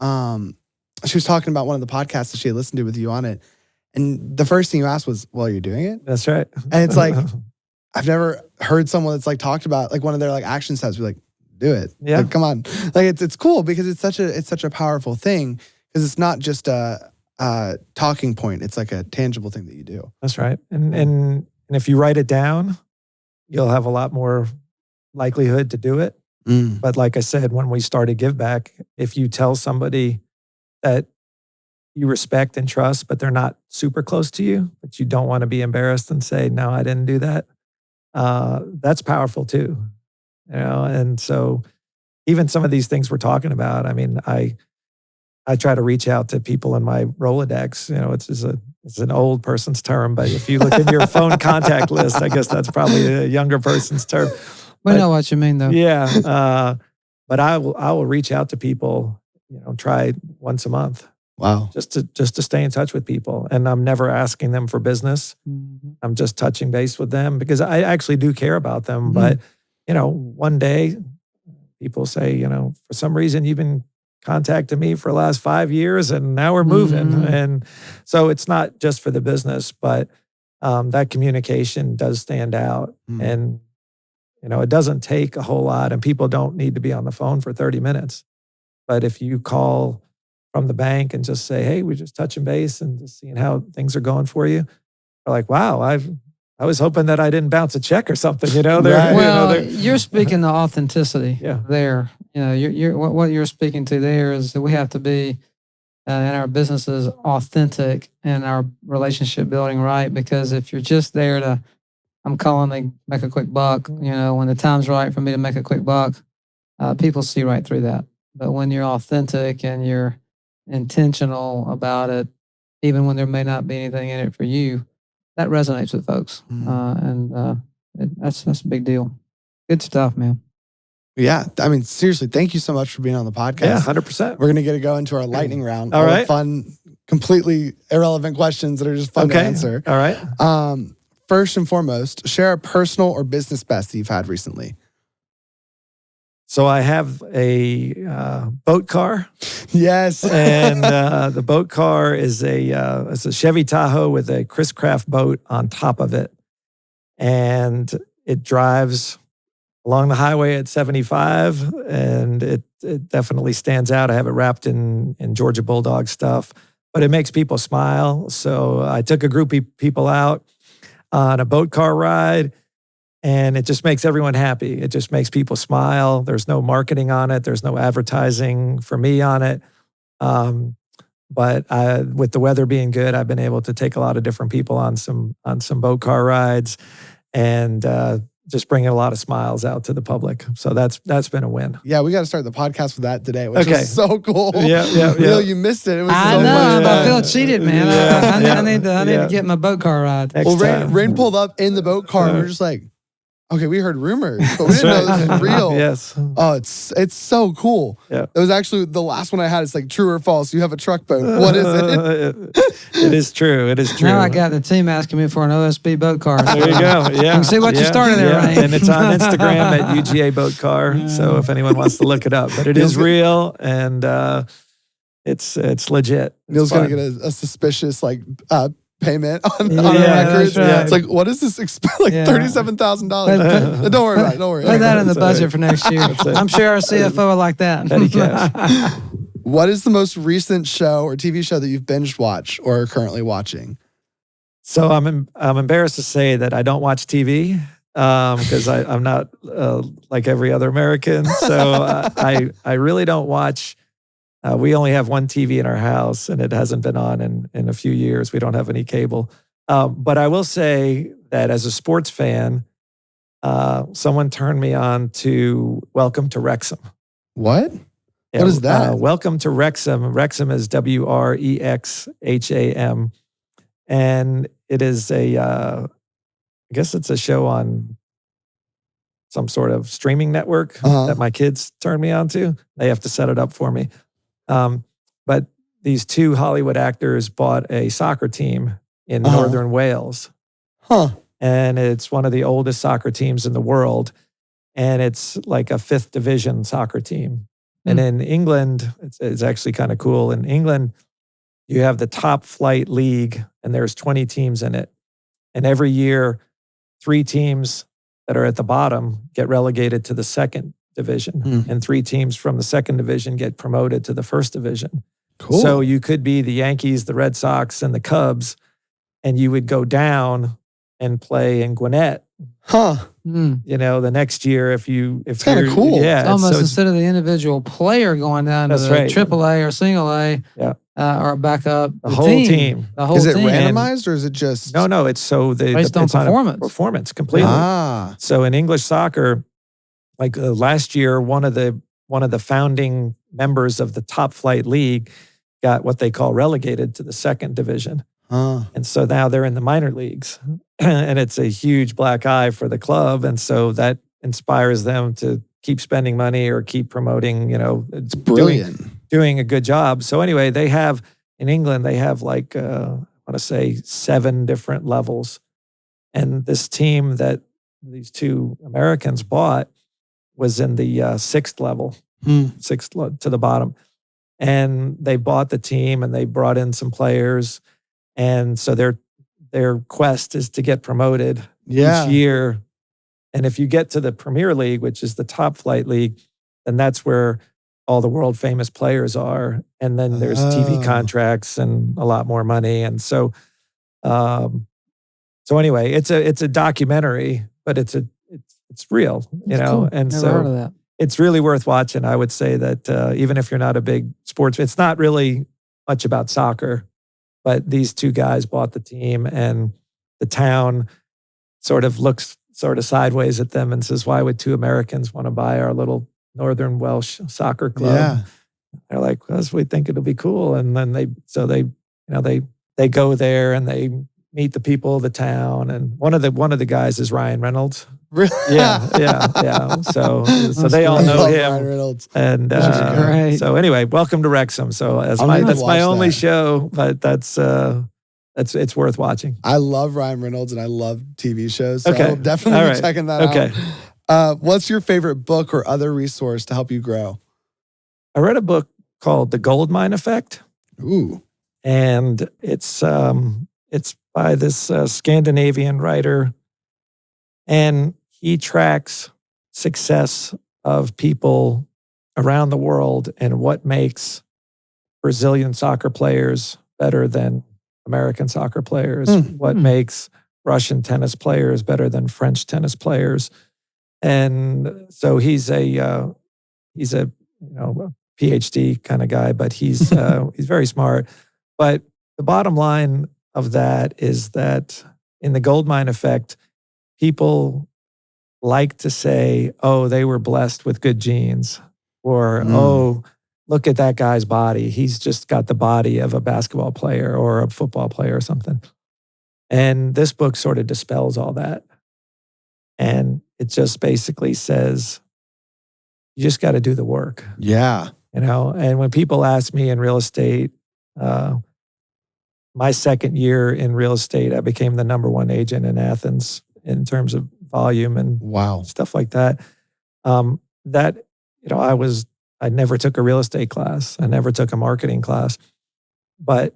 she was talking about one of the podcasts that she had listened to with you on it. And the first thing you asked was, well, you're doing it? That's right. And it's like, I've never heard someone that's like talked about like one of their like action steps, be like, do it. Yeah. Like, come on. Like it's cool because it's such a powerful thing, because it's not just a talking point. It's like a tangible thing that you do. That's right. And if you write it down, you'll have a lot more likelihood to do it. But like I said, when we started Give Back, if you tell somebody that you respect and trust, but they're not super close to you, but you don't want to be embarrassed and say, no, I didn't do that. That's powerful too. And so even some of these things we're talking about, I mean, I try to reach out to people in my Rolodex. It's an old person's term, but if you look in your phone contact list, I guess that's probably a younger person's term. We know what you mean, though. Yeah. But I will reach out to people, try once a month. Wow. Just to stay in touch with people. And I'm never asking them for business. Mm-hmm. I'm just touching base with them because I actually do care about them. But, one day people say, for some reason you've been contacting me for the last 5 years and now we're moving. Mm-hmm. And so it's not just for the business, but that communication does stand out. And, it doesn't take a whole lot and people don't need to be on the phone for 30 minutes. But if you call from the bank and just say, hey, we're just touching base and just seeing how things are going for you. They're like, wow, I was hoping that I didn't bounce a check or something, You're speaking to authenticity there. What you're speaking to there is that we have to be in our businesses authentic and our relationship building right. Because if you're just there to, I'm calling to make a quick buck, when the time's right for me to make a quick buck, people see right through that. But when you're authentic and you're intentional about it, even when there may not be anything in it for you, that resonates with folks. That's a big deal. Good stuff, man. Yeah. I mean, seriously, thank you so much for being on the podcast. Yeah, 100%. We're going to go into our lightning round. All right. Fun, completely irrelevant questions that are just fun to answer. All right. First and foremost, share a personal or business best that you've had recently. So I have a boat car. Yes. And the boat car is it's a Chevy Tahoe with a Chris Craft boat on top of it. And it drives along the highway at 75 and it definitely stands out. I have it wrapped in Georgia Bulldog stuff, but it makes people smile. So I took a group of people out on a boat car ride. And it just makes everyone happy. It just makes people smile. There's no marketing on it. There's no advertising for me on it. But with the weather being good, I've been able to take a lot of different people on some boat car rides and just bringing a lot of smiles out to the public. So that's been a win. Yeah, we got to start the podcast with that today, which is so cool. Yeah. Neil, you missed it. It was I so know. much fun. I feel cheated, man. I need to get my boat car ride. Next time. Rain pulled up in the boat car and we're just like, okay, we heard rumors, but we didn't know this was real. Yes. Oh, it's so cool. Yeah. It was actually the last one I had. It's like true or false. You have a truck boat. What is it? It is true. It is true. Now I got the team asking me for an OSB boat car. There you go. Yeah. You can see what you started there, Rain. And it's on Instagram at UGA Boat Car. So if anyone wants to look it up, but it is real and it's legit. Neil's going to get a suspicious payment on our records. Right. It's like, what is this? $37,000. Don't worry about it. Don't worry. Put that in the budget for next year. I'm sure our CFO would like that. Petty cash. What is the most recent show or TV show that you've binge watched or are currently watching? So I'm embarrassed to say that I don't watch TV because I'm not like every other American. So I really don't watch. We only have one TV in our house, and it hasn't been on in a few years. We don't have any cable. But I will say that as a sports fan, someone turned me on to Welcome to Wrexham. What? Yeah, what is that? Welcome to Wrexham. Wrexham is WREXHAM. And it is I guess it's a show on some sort of streaming network that my kids turned me on to. They have to set it up for me. But these two Hollywood actors bought a soccer team in Northern Wales. And it's one of the oldest soccer teams in the world. And it's like a 5th division soccer team. And in England, it's actually kind of cool. In England, you have the top flight league and there's 20 teams in it. And every year, 3 teams that are at the bottom get relegated to the 2nd division. And 3 teams from the 2nd division get promoted to the 1st division. Cool. So you could be the Yankees, the Red Sox, and the Cubs, and you would go down and play in Gwinnett. Huh. The next year if It's kinda you're- cool. Yeah. It's almost so instead of the individual player going down to That's the right. AAA or single A, Yeah. or back up, The whole team. The whole Is it team. randomized or is it just No. It's so Based on it's performance. performance completely. Ah. So in English soccer, like last year, one of the founding members of the top flight league got what they call relegated to the second division. And so now they're in the minor leagues. And it's a huge black eye for the club. And so that inspires them to keep spending money or keep promoting, It's brilliant. doing a good job. So anyway, they have, in England, they have like, I want to say 7 different levels. And this team that these 2 Americans bought was in the 6th level, 6th to the bottom. And they bought the team and they brought in some players. And so their quest is to get promoted each year. And if you get to the Premier League, which is the top flight league, then that's where all the world famous players are. And then there's TV contracts and a lot more money. And so anyway, it's a documentary, but it's real, Cool. And Never so heard of that. it's really worth watching. I would say that even if you're not a big sports, it's not really much about soccer, but these 2 guys bought the team and the town sort of looks sort of sideways at them and says, why would 2 Americans want to buy our little Northern Welsh soccer club? Yeah. They're like, well, we think it'll be cool. And then they go there and they meet the people of the town. And one of the guys is Ryan Reynolds. Really? Yeah. So they all I know love him. Ryan Reynolds. And great. so anyway, welcome to Wrexham. So I'll need to that's my watch only that. show, but it's worth watching. I love Ryan Reynolds and I love TV shows. So Okay. I'll definitely All be right. checking that Okay. out. What's your favorite book or other resource to help you grow? I read a book called The Goldmine Effect, Ooh. and it's by this Scandinavian writer, and he tracks success of people around the world and what makes Brazilian soccer players better than American soccer players, what makes Russian tennis players better than French tennis players. And so he's a PhD kind of guy, but he's very smart. But the bottom line of that is that in the Goldmine Effect, people like to say, oh, they were blessed with good genes, or oh, look at that guy's body. He's just got the body of a basketball player or a football player or something. And this book sort of dispels all that. And it just basically says, you just got to do the work. Yeah. And when people ask me in real estate, my second year in real estate, I became the #1 agent in Athens in terms of volume and stuff like that. I never took a real estate class. I never took a marketing class, but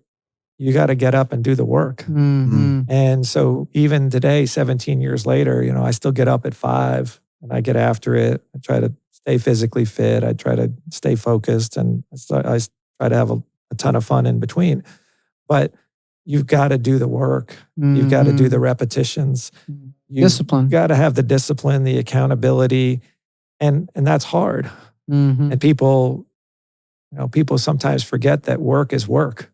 you got to get up and do the work. Mm-hmm. And so even today, 17 years later, I still get up at 5 and I get after it. I try to stay physically fit. I try to stay focused, and I try to have a ton of fun in between. But you've got to do the work. You've got to do the repetitions. Discipline. You've got to have the discipline, the accountability, and that's hard. Mm-hmm. And people sometimes forget that work is work.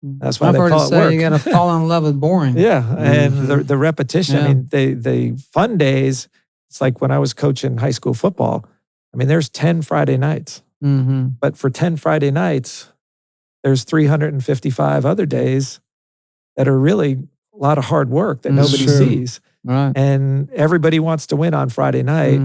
That's why I've they heard call it it say work. you got to fall in love with boring. Yeah, and the repetition. Yeah. I mean, the fun days. It's like when I was coaching high school football. I mean, there's 10 Friday nights, but for 10 Friday nights, there's 355 other days that are really a lot of hard work that nobody sees. Right. And everybody wants to win on Friday night.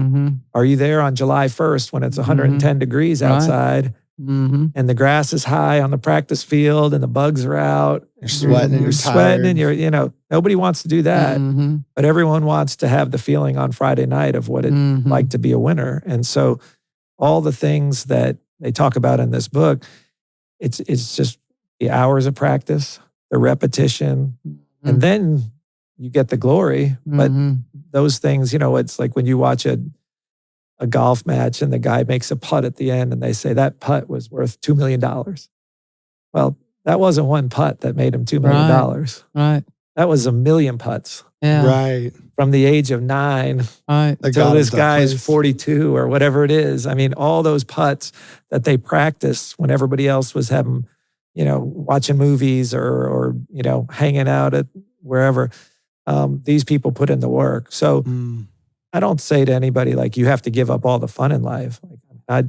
Are you there on July 1st when it's 110 degrees outside? And the grass is high on the practice field and the bugs are out. You're sweating and you're sweating and tired. nobody wants to do that. But everyone wants to have the feeling on Friday night of what it's like to be a winner. And so all the things that they talk about in this book, it's just the hours of practice, the repetition, and then you get the glory. But those things, it's like when you watch a golf match and the guy makes a putt at the end and they say that putt was worth $2 million. Well, that wasn't one putt that made him $2 million. Right. That was 1 million putts. Yeah. Right. From the age of 9 Right. until this guy's place. 42 or whatever it is. I mean, all those putts that they practiced when everybody else was having, watching movies or hanging out at wherever, these people put in the work. So I don't say to anybody, like, you have to give up all the fun in life. Like,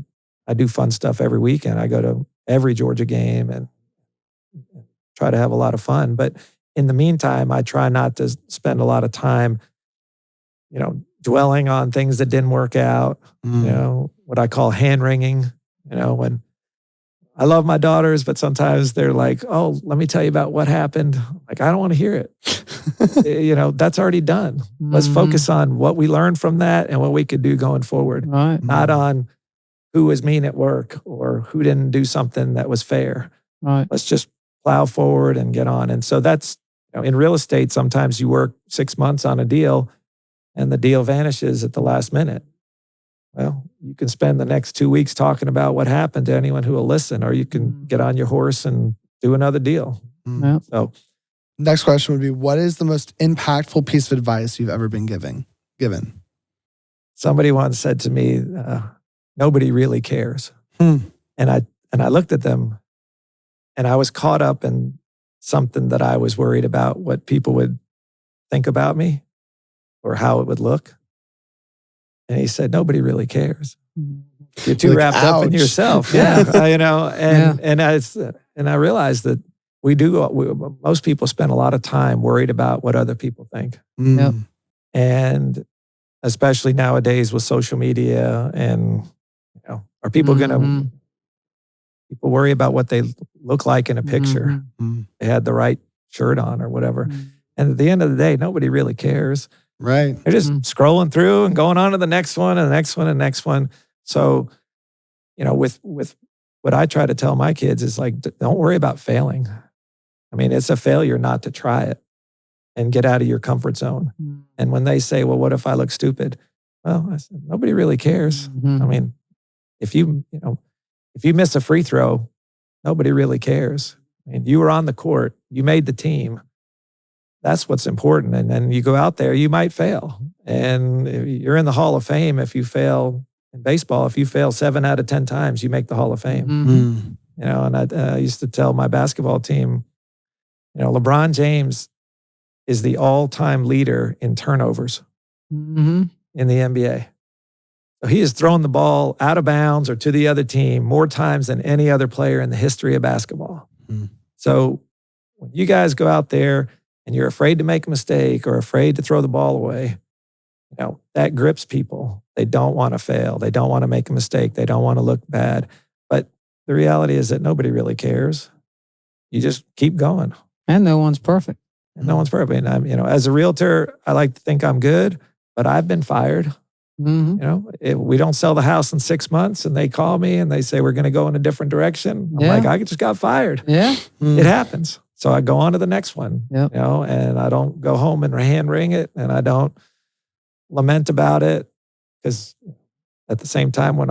I do fun stuff every weekend. I go to every Georgia game and try to have a lot of fun. But in the meantime, I try not to spend a lot of time, dwelling on things that didn't work out, what I call hand-wringing, when I love my daughters, but sometimes they're like, oh, let me tell you about what happened. Like, I don't want to hear it. That's already done. Let's focus on what we learned from that and what we could do going forward. Right. Not on who was mean at work or who didn't do something that was fair. Right. Let's just plow forward and get on. And so that's, in real estate, sometimes you work 6 months on a deal and the deal vanishes at the last minute. Well, you can spend the next 2 weeks talking about what happened to anyone who will listen, or you can get on your horse and do another deal. Yeah. So, next question would be, what is the most impactful piece of advice you've ever been given? Somebody once said to me, nobody really cares. And I looked at them and I was caught up in something that I was worried about what people would think about me or how it would look. And he said, nobody really cares. You're too wrapped up in yourself. Yeah. And I realized that most people spend a lot of time worried about what other people think. Yep. And especially nowadays with social media and, are people going to, people worry about what they look like in a picture. They had the right shirt on or whatever. And at the end of the day, nobody really cares. Right. They're just scrolling through and going on to the next one and the next one and the next one. So, with what I try to tell my kids is like, don't worry about failing. I mean, it's a failure not to try it and get out of your comfort zone. And when they say, well, what if I look stupid? Well, I said, nobody really cares. I mean, if you miss a free throw, nobody really cares. I mean, you were on the court, you made the team. That's what's important. And then you go out there, you might fail. And you're in the Hall of Fame if you fail in baseball. If you fail 7 out of 10 times, you make the Hall of Fame. And I used to tell my basketball team, LeBron James is the all-time leader in turnovers in the NBA. So he has thrown the ball out of bounds or to the other team more times than any other player in the history of basketball. So when you guys go out there and you're afraid to make a mistake or afraid to throw the ball away, that grips people. They don't want to fail. They don't want to make a mistake. They don't want to look bad. But the reality is that nobody really cares. You just keep going. And no one's perfect. And no one's perfect. And as a realtor, I like to think I'm good, but I've been fired. We don't sell the house in 6 months and they call me and they say, we're going to go in a different direction. I'm like, I just got fired. Yeah. It happens. So I go on to the next one, Yep. And I don't go home and hand wring it and I don't lament about it because at the same time, what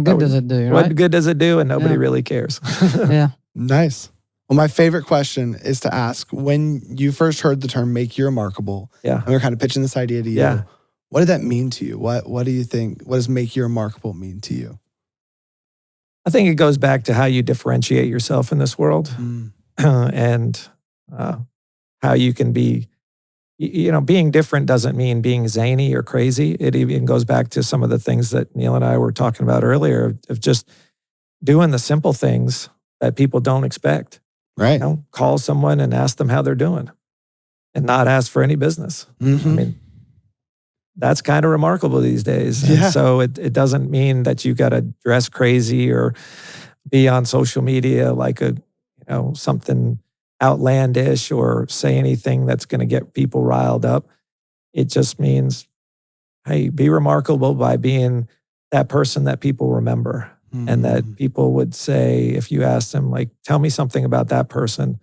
good does it do, right? What good does it do? And nobody really cares. Yeah. Nice. Well, my favorite question is to ask, when you first heard the term "make you remarkable," and we we're kind of pitching this idea to you, what did that mean to you? What do you think? What does "make you remarkable" mean to you? I think it goes back to how you differentiate yourself in this world and how you can be, being different doesn't mean being zany or crazy. It even goes back to some of the things that Neil and I were talking about earlier of just doing the simple things that people don't expect. Right. Call someone and ask them how they're doing and not ask for any business. I mean, that's kind of remarkable these days. Yeah. And so it doesn't mean that you got to dress crazy or be on social media like something outlandish or say anything that's going to get people riled up. It just means, hey, be remarkable by being that person that people remember. And that people would say, if you ask them, like, tell me something about that person.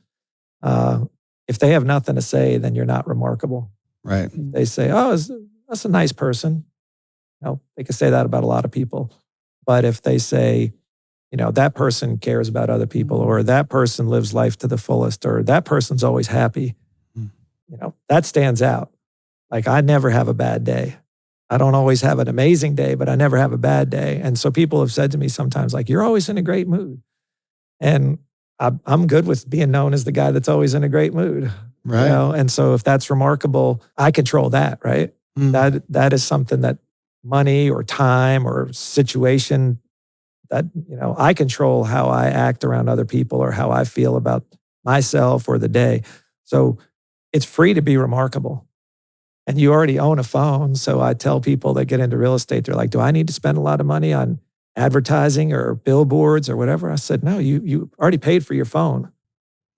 If they have nothing to say, then you're not remarkable. Right. If they say, oh, that's a nice person. They could say that about a lot of people. But if they say, that person cares about other people, or that person lives life to the fullest, or that person's always happy. That stands out. Like, I never have a bad day. I don't always have an amazing day, but I never have a bad day. And so people have said to me sometimes, like, you're always in a great mood. And I'm good with being known as the guy that's always in a great mood. Right. And so if that's remarkable, I control that, right? That is something that money or time or situation that, I control how I act around other people or how I feel about myself or the day. So it's free to be remarkable. And you already own a phone. So I tell people that get into real estate, they're like, do I need to spend a lot of money on advertising or billboards or whatever? I said, no, you already paid for your phone.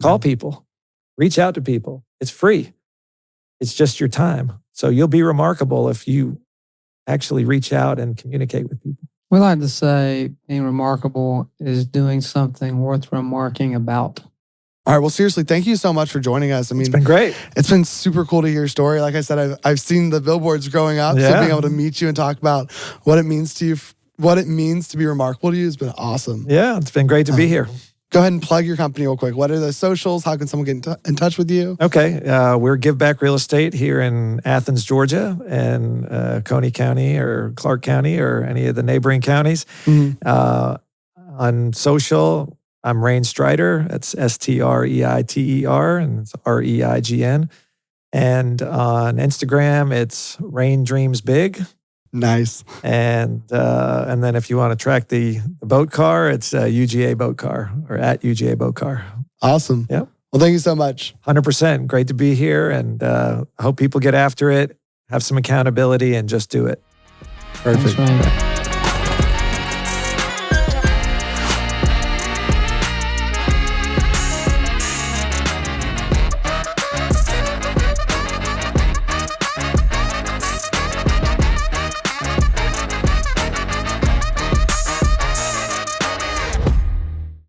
Call people, reach out to people. It's free. It's just your time. So you'll be remarkable if you actually reach out and communicate with people. We like to say being remarkable is doing something worth remarking about. All right. Well, seriously, thank you so much for joining us. I mean, It's been great. It's been super cool to hear your story. Like I said, I've seen the billboards growing up. So being able to meet you and talk about what it means to you, what it means to be remarkable to you has been awesome. Yeah, it's been great to be here. Go ahead and plug your company real quick. What are the socials? How can someone get in touch with you? Okay. We're Give Back Real Estate here in Athens, Georgia, and Oconee County or Clark County or any of the neighboring counties. On social, I'm Reign Streiter. That's Streiter, and it's Reign. And on Instagram, it's Reign Dreams Big. Nice. And then if you want to track the boat car, it's UGA Boat Car or at UGA Boat Car. Awesome. Yep. Well, thank you so much. 100%. Great to be here. And I hope people get after it, have some accountability, and just do it. Perfect. Thanks, Reign.